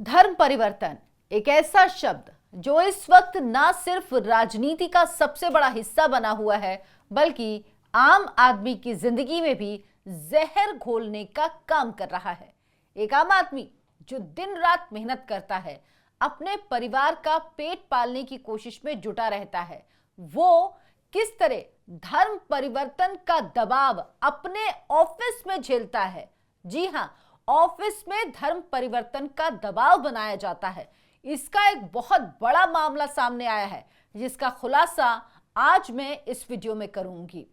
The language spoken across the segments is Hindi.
धर्म परिवर्तन एक ऐसा शब्द जो इस वक्त ना सिर्फ राजनीति का सबसे बड़ा हिस्सा बना हुआ है, बल्कि आम आदमी की जिंदगी में भी जहर घोलने का काम कर रहा है। एक आम आदमी जो दिन रात मेहनत करता है, अपने परिवार का पेट पालने की कोशिश में जुटा रहता है, वो किस तरह धर्म परिवर्तन का दबाव अपने ऑफिस में झेलता है। जी हां, ऑफिस में धर्म परिवर्तन का दबाव बनाया जाता है। इसका एक बहुत बड़ा मामला सामने आया है, जिसका खुलासा आज मैं इस वीडियो में करूंगी।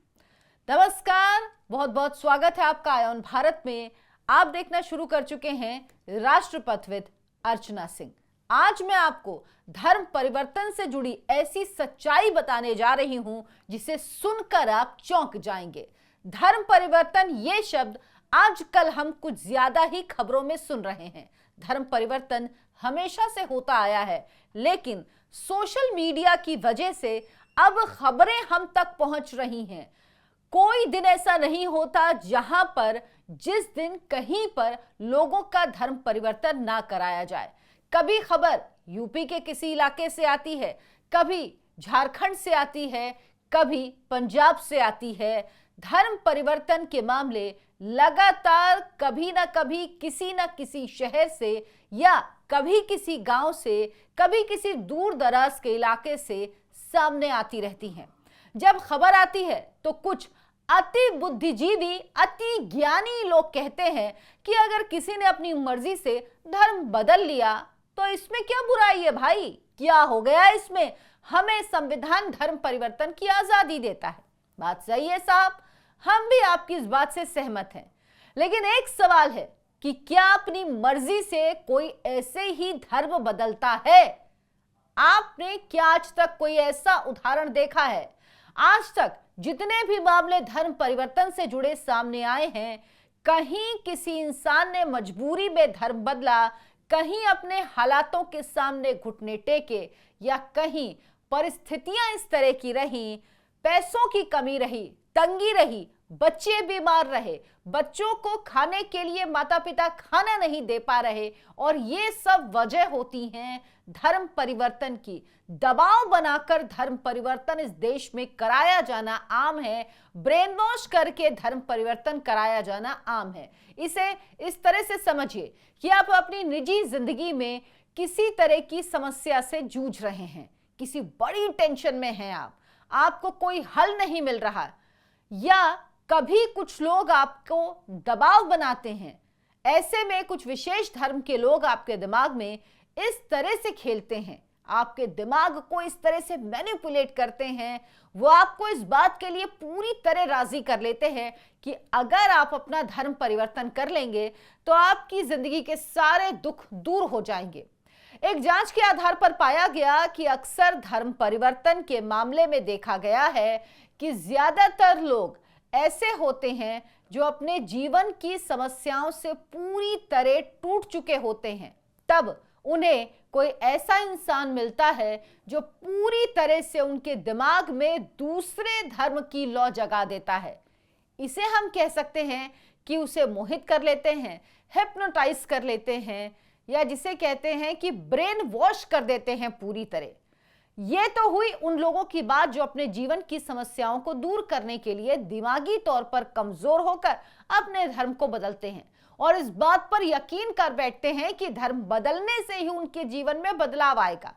नमस्कार, बहुत बहुत स्वागत है आपका आयोन भारत में। आप देखना शुरू कर चुके हैं राष्ट्रपथ विद अर्चना सिंह। आज मैं आपको धर्म परिवर्तन से जुड़ी ऐसी सच्चाई बताने जा रही हूं जिसे सुनकर आप चौंक जाएंगे। धर्म परिवर्तन ये शब्द आजकल हम कुछ ज्यादा ही खबरों में सुन रहे हैं। धर्म परिवर्तन हमेशा से होता आया है, लेकिन सोशल मीडिया की वजह से अब खबरें हम तक पहुंच रही हैं। कोई दिन ऐसा नहीं होता जहां पर जिस दिन कहीं पर लोगों का धर्म परिवर्तन ना कराया जाए। कभी खबर यूपी के किसी इलाके से आती है, कभी झारखंड से आती है, कभी पंजाब से आती है। धर्म परिवर्तन के मामले लगातार कभी ना कभी किसी ना किसी शहर से या कभी किसी गांव से, कभी किसी दूर दराज के इलाके से सामने आती रहती हैं। जब खबर आती है तो कुछ अति बुद्धिजीवी, अति ज्ञानी लोग कहते हैं कि अगर किसी ने अपनी मर्जी से धर्म बदल लिया तो इसमें क्या बुराई है भाई, क्या हो गया इसमें, हमें संविधान धर्म परिवर्तन की आजादी देता है। बात सही है साहब, हम भी आपकी इस बात से सहमत हैं, लेकिन एक सवाल है कि क्या अपनी मर्जी से कोई ऐसे ही धर्म बदलता है? आपने क्या आज तक कोई ऐसा उदाहरण देखा है? आज तक जितने भी मामले धर्म परिवर्तन से जुड़े सामने आए हैं, कहीं किसी इंसान ने मजबूरी में धर्म बदला, कहीं अपने हालातों के सामने घुटने टेके, या कहीं परिस्थितियां इस तरह की रही, पैसों की कमी रही, तंगी रही, बच्चे बीमार रहे, बच्चों को खाने के लिए माता पिता खाना नहीं दे पा रहे, और ये सब वजह होती हैं धर्म परिवर्तन की। दबाव बनाकर धर्म परिवर्तन इस देश में कराया जाना आम है, ब्रेन वॉश करके धर्म परिवर्तन कराया जाना आम है। इसे इस तरह से समझिए कि आप अपनी निजी जिंदगी में किसी तरह की समस्या से जूझ रहे हैं, किसी बड़ी टेंशन में हैं आप, आपको कोई हल नहीं मिल रहा, या कभी कुछ लोग आपको दबाव बनाते हैं। ऐसे में कुछ विशेष धर्म के लोग आपके दिमाग में इस तरह से खेलते हैं, आपके दिमाग को इस तरह से मैनिपुलेट करते हैं, वो आपको इस बात के लिए पूरी तरह राजी कर लेते हैं कि अगर आप अपना धर्म परिवर्तन कर लेंगे तो आपकी जिंदगी के सारे दुख दूर हो जाएंगे। एक जांच के आधार पर पाया गया कि अक्सर धर्म परिवर्तन के मामले में देखा गया है कि ज्यादातर लोग ऐसे होते हैं जो अपने जीवन की समस्याओं से पूरी तरह टूट चुके होते हैं। तब उन्हें कोई ऐसा इंसान मिलता है जो पूरी तरह से उनके दिमाग में दूसरे धर्म की लौ जगा देता है। इसे हम कह सकते हैं कि उसे मोहित कर लेते हैं, हिप्नोटाइज कर लेते हैं, या जिसे कहते हैं कि ब्रेन वॉश कर देते हैं पूरी तरह। ये तो हुई उन लोगों की बात जो अपने जीवन की समस्याओं को दूर करने के लिए दिमागी तौर पर कमजोर होकर अपने धर्म को बदलते हैं और इस बात पर यकीन कर बैठते हैं कि धर्म बदलने से ही उनके जीवन में बदलाव आएगा।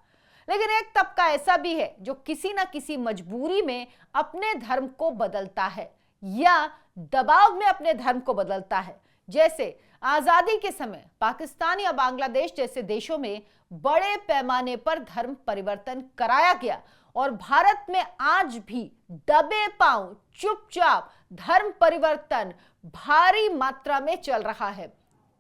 लेकिन एक तबका ऐसा भी है जो किसी ना किसी मजबूरी में अपने धर्म को बदलता है या दबाव में अपने धर्म को बदलता है। जैसे आजादी के समय पाकिस्तान या बांग्लादेश जैसे देशों में बड़े पैमाने पर धर्म परिवर्तन कराया गया, और भारत में आज भी दबे पांव चुपचाप धर्म परिवर्तन भारी मात्रा में चल रहा है।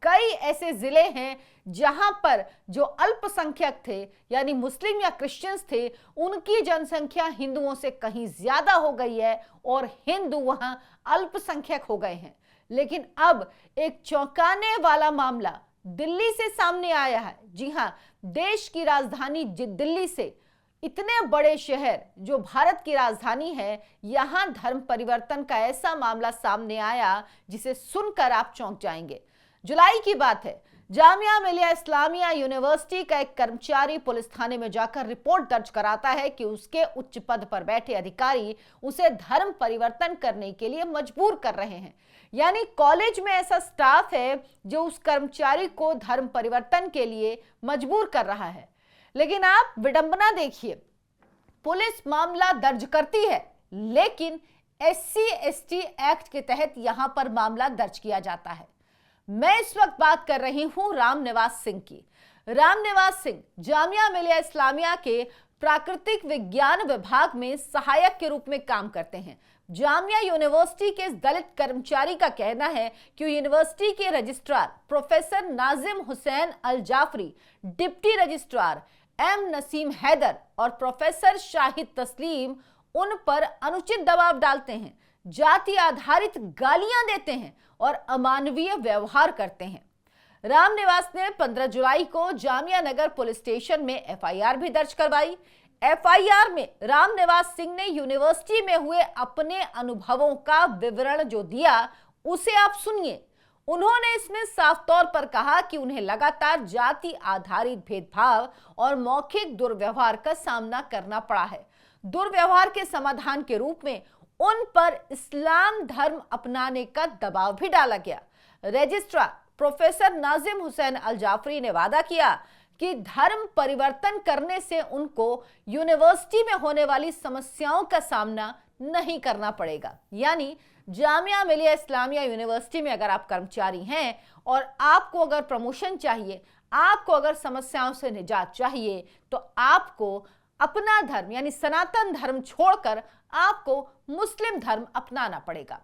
कई ऐसे जिले हैं जहां पर जो अल्पसंख्यक थे, यानी मुस्लिम या क्रिश्चियंस थे, उनकी जनसंख्या हिंदुओं से कहीं ज्यादा हो गई है और हिंदू वहां अल्पसंख्यक हो गए हैं। लेकिन अब एक चौंकाने वाला मामला दिल्ली से सामने आया है। जी हां, देश की राजधानी दिल्ली से इतने बड़े शहर जो भारत की राजधानी है, यहां धर्म परिवर्तन का ऐसा मामला सामने आया जिसे सुनकर आप चौंक जाएंगे। जुलाई की बात है जामिया मिलिया इस्लामिया यूनिवर्सिटी का एक कर्मचारी पुलिस थाने में जाकर रिपोर्ट दर्ज कराता है कि उसके उच्च पद पर बैठे अधिकारी उसे धर्म परिवर्तन करने के लिए मजबूर कर रहे हैं। यानी कॉलेज में ऐसा स्टाफ है जो उस कर्मचारी को धर्म परिवर्तन के लिए मजबूर कर रहा है। लेकिन आप विडंबना देखिए, पुलिस मामला दर्ज करती है लेकिन SC/ST एक्ट के तहत यहां पर मामला दर्ज किया जाता है। मैं इस वक्त बात कर रही हूं रामनिवास सिंह की। रामनिवास सिंह जामिया मिलिया इस्लामिया के प्राकृतिक विज्ञान विभाग में सहायक के रूप में काम करते हैं। जामिया यूनिवर्सिटी के इस दलित कर्मचारी का कहना है कि यूनिवर्सिटी के registrar professor Nazim Hussain Al Jafri, deputy registrar M Naseem Haider और प्रोफेसर शाहिद तस्लीम उन पर अनुचित दबाव डालते हैं, जाति आधारित गालियां देते हैं और अमानवीय व्यवहार करते हैं। रामनिवास ने 15 जुलाई को जामिया नगर पुलिस स्टेशन में FIR भी दर्ज करवाई। FIR में रामनिवास सिंह ने यूनिवर्सिटी में हुए अपने अनुभवों का विवरण जो दिया उसे आप सुनिए। उन्होंने इसमें साफ तौर पर कहा कि उन्हें लगातार जाति आधारित भेदभाव और मौखिक दुर्व्यवहार का सामना करना पड़ा है। दुर्व्यवहार के समाधान के रूप में उन पर इस्लाम धर्म अपनाने का दबाव भी डाला गया। रजिस्ट्रार प्रोफेसर नाजिम हुसैन अल जाफरी ने वादा किया कि धर्म परिवर्तन करने से उनको यूनिवर्सिटी में होने वाली समस्याओं का सामना नहीं करना पड़ेगा। यानी जामिया मिलिया इस्लामिया यूनिवर्सिटी में अगर आप कर्मचारी हैं और आपको अगर प्रमोशन चाहिए, आपको अगर समस्याओं से निजात चाहिए, तो आपको अपना धर्म यानी सनातन धर्म छोड़कर आपको मुस्लिम धर्म अपनाना पड़ेगा।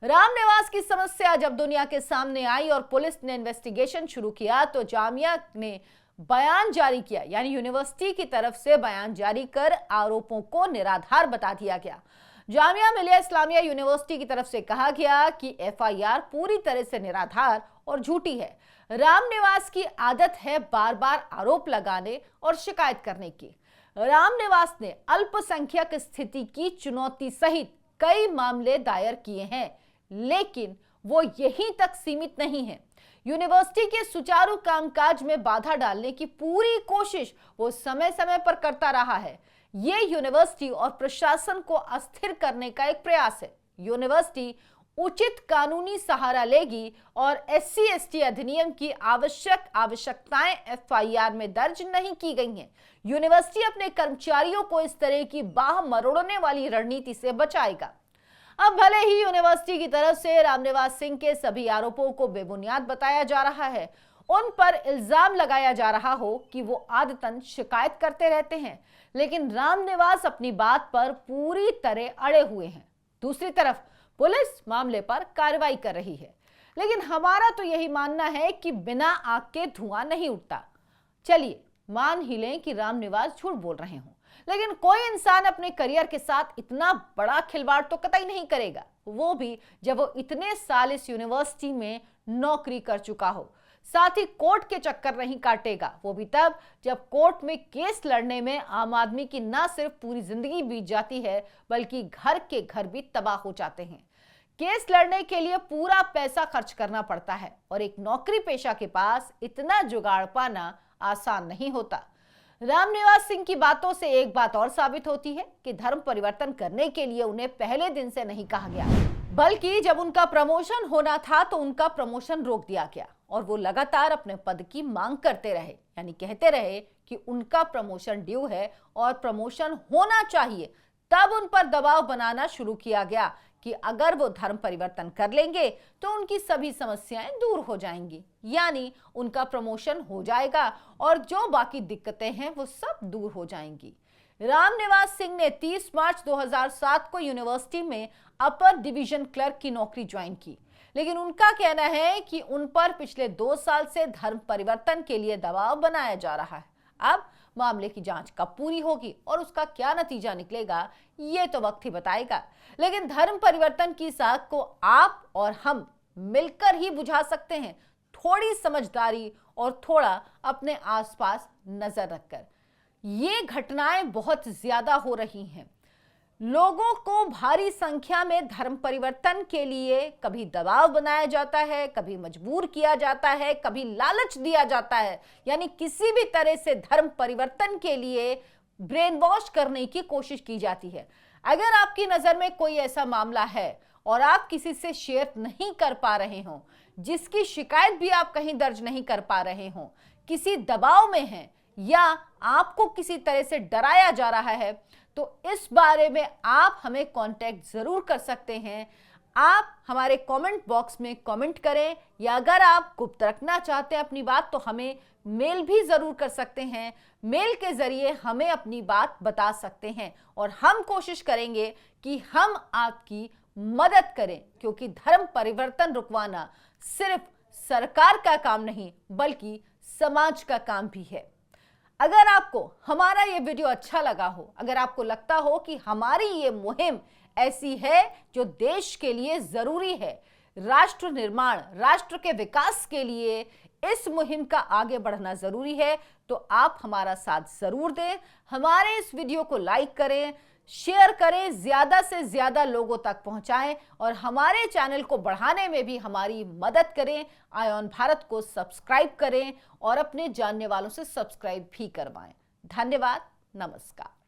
रामनिवास की समस्या जब दुनिया के सामने आई और पुलिस ने इन्वेस्टिगेशन शुरू किया तो जामिया ने बयान जारी किया, यानी यूनिवर्सिटी की तरफ से बयान जारी कर आरोपों को निराधार बता दिया गया। जामिया मिलिया इस्लामिया यूनिवर्सिटी की तरफ से कहा गया कि FIR पूरी तरह से निराधार और झूठी है। रामनिवास की आदत है बार बार आरोप लगाने और शिकायत करने की। रामनिवास ने अल्पसंख्यक स्थिति की चुनौती सहित कई मामले दायर किए हैं, लेकिन वो यहीं तक सीमित नहीं है। यूनिवर्सिटी के सुचारू कामकाज में बाधा डालने की पूरी कोशिश वो समय समय पर करता रहा है। ये यूनिवर्सिटी और प्रशासन को अस्थिर करने का एक प्रयास है। यूनिवर्सिटी उचित कानूनी सहारा लेगी और SC/ST अधिनियम की आवश्यकताएं FIR में दर्ज नहीं की गई हैं। यूनिवर्सिटी अपने कर्मचारियों को इस तरह की बाह मरोड़ने वाली रणनीति से बचाएगा। अब भले ही यूनिवर्सिटी की तरफ से रामनिवास सिंह के सभी आरोपों को बेबुनियाद बताया जा रहा है, उन पर इल्जाम लगाया जा रहा हो कि वो आदतन शिकायत करते रहते हैं, लेकिन रामनिवास अपनी बात पर पूरी तरह अड़े हुए हैं। दूसरी तरफ पुलिस मामले पर कार्रवाई कर रही है, लेकिन हमारा तो यही मानना है कि बिना आग के धुआं नहीं उठता। चलिए मान ही लें कि रामनिवास झूठ बोल रहे हों, लेकिन कोई इंसान अपने करियर के साथ इतना बड़ा खिलवाड़ तो कतई नहीं करेगा, वो भी जब वो इतने साल इस यूनिवर्सिटी में नौकरी कर चुका हो। साथ ही कोर्ट के चक्कर नहीं काटेगा, वो भी तब जब कोर्ट में केस लड़ने में आम आदमी की न सिर्फ पूरी जिंदगी बीत जाती है बल्कि घर के घर भी तबाह हो जाते हैं। केस लड़ने के लिए पूरा पैसा खर्च करना पड़ता है और एक नौकरी पेशा के पास इतना जुगाड़ पाना आसान नहीं होता। रामनिवास सिंह की बातों से एक बात और साबित होती है कि धर्म परिवर्तन करने के लिए उन्हें पहले दिन से नहीं कहा गया, बल्कि जब उनका प्रमोशन होना था तो उनका प्रमोशन रोक दिया गया और वो लगातार अपने पद की मांग करते रहे, यानी कहते रहे कि उनका प्रमोशन ड्यू है और प्रमोशन होना चाहिए। तब उन पर दबाव बनाना शुरू किया गया कि अगर वो धर्म परिवर्तन कर लेंगे तो उनकी सभी समस्याएं दूर हो जाएंगी, यानी उनका प्रमोशन हो जाएगा और जो बाकी दिक्कतें हैं वो सब दूर हो जाएंगी। रामनिवास सिंह ने 30 मार्च 2007 को यूनिवर्सिटी में अपर डिवीजन क्लर्क की नौकरी ज्वाइन की, लेकिन उनका कहना है कि उन पर पिछले 2 साल से धर्म परिवर्तन के लिए दबाव बनाया जा रहा है। अब मामले की जांच कब पूरी होगी और उसका क्या नतीजा निकलेगा ये तो वक्त ही बताएगा, लेकिन धर्म परिवर्तन की साग को आप और हम मिलकर ही बुझा सकते हैं, थोड़ी समझदारी और थोड़ा अपने आसपास नजर रखकर। ये घटनाएं बहुत ज्यादा हो रही हैं। लोगों को भारी संख्या में धर्म परिवर्तन के लिए कभी दबाव बनाया जाता है, कभी मजबूर किया जाता है, कभी लालच दिया जाता है, यानी किसी भी तरह से धर्म परिवर्तन के लिए ब्रेन वॉश करने की कोशिश की जाती है। अगर आपकी नजर में कोई ऐसा मामला है और आप किसी से शेयर नहीं कर पा रहे हो, जिसकी शिकायत भी आप कहीं दर्ज नहीं कर पा रहे हो, किसी दबाव में हैं या आपको किसी तरह से डराया जा रहा है, तो इस बारे में आप हमें कांटेक्ट जरूर कर सकते हैं। आप हमारे कमेंट बॉक्स में कमेंट करें, या अगर आप गुप्त रखना चाहते हैं अपनी बात तो हमें मेल भी जरूर कर सकते हैं। मेल के जरिए हमें अपनी बात बता सकते हैं और हम कोशिश करेंगे कि हम आपकी मदद करें, क्योंकि धर्म परिवर्तन रुकवाना सिर्फ सरकार का काम नहीं बल्कि समाज का काम भी है। अगर आपको हमारा ये वीडियो अच्छा लगा हो, अगर आपको लगता हो कि हमारी ये मुहिम ऐसी है जो देश के लिए जरूरी है, राष्ट्र निर्माण, राष्ट्र के विकास के लिए इस मुहिम का आगे बढ़ना जरूरी है, तो आप हमारा साथ जरूर दें। हमारे इस वीडियो को लाइक करें, शेयर करें, ज्यादा से ज्यादा लोगों तक पहुंचाएं और हमारे चैनल को बढ़ाने में भी हमारी मदद करें। आयोन भारत को सब्सक्राइब करें और अपने जानने वालों से सब्सक्राइब भी करवाएं। धन्यवाद, नमस्कार।